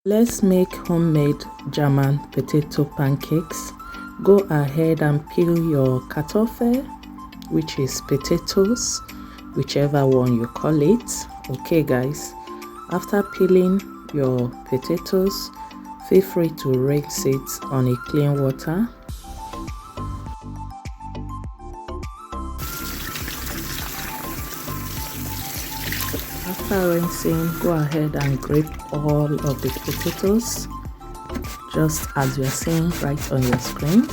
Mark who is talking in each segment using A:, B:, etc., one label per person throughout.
A: Let's make homemade German potato pancakes. Go ahead and peel your kartoffel, which is potatoes, whichever one you call it. Okay guys, after peeling your potatoes, feel free to rinse it on a clean water. After rinsing, go ahead and grate all of the potatoes, just as you're seeing right on your screen.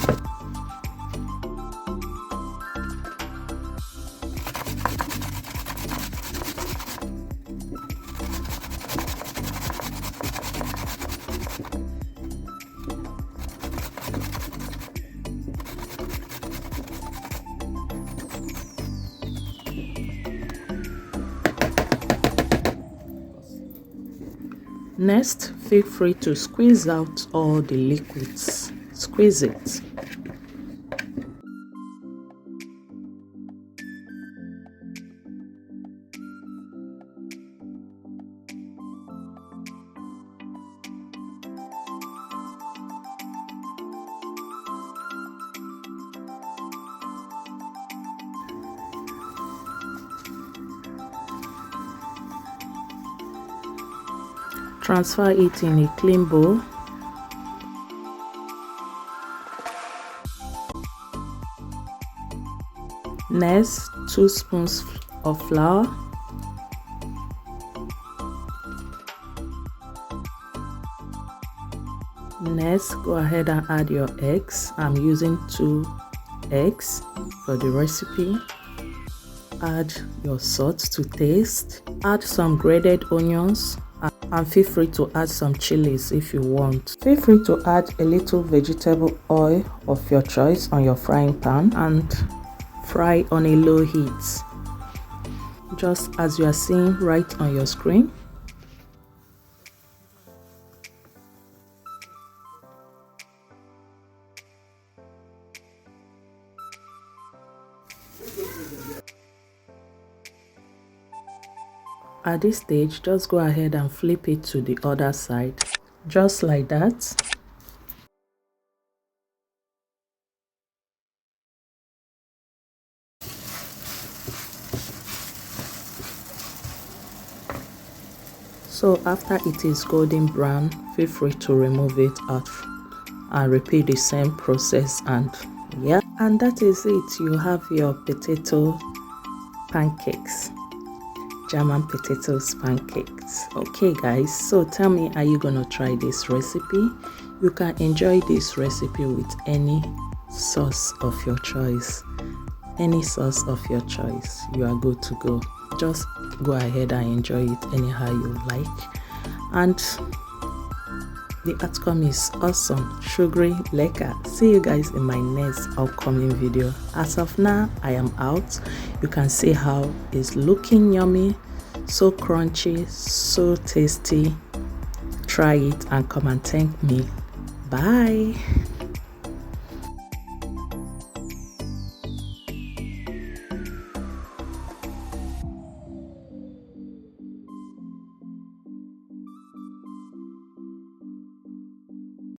A: Next, feel free to squeeze out all the liquids. Squeeze it. Transfer it in a clean bowl. Next, 2 spoons of flour. Next, go ahead and add your eggs. I'm using 2 eggs for the recipe. Add your salt to taste. Add some grated onions. And feel free to add some chilies if you want. Feel free to add a little vegetable oil of your choice on your frying pan and fry on a low heat, just as you are seeing right on your screen. At this stage, just go ahead and flip it to the other side, just like that. So after it is golden brown, feel free to remove it out and repeat the same process, and yeah, and that is it. You have your potato pancakes. German potatoes pancakes. Okay guys, so tell me, are you gonna try this recipe? You can enjoy this recipe with any sauce of your choice. Any sauce of your choice, you are good to go. Just go ahead and enjoy it anyhow you like, and the outcome is awesome, sugary, lekker. See you guys in my next upcoming video. As of now, I am out. You can see how it's looking yummy, so crunchy, so tasty. Try it and come and thank me. Bye.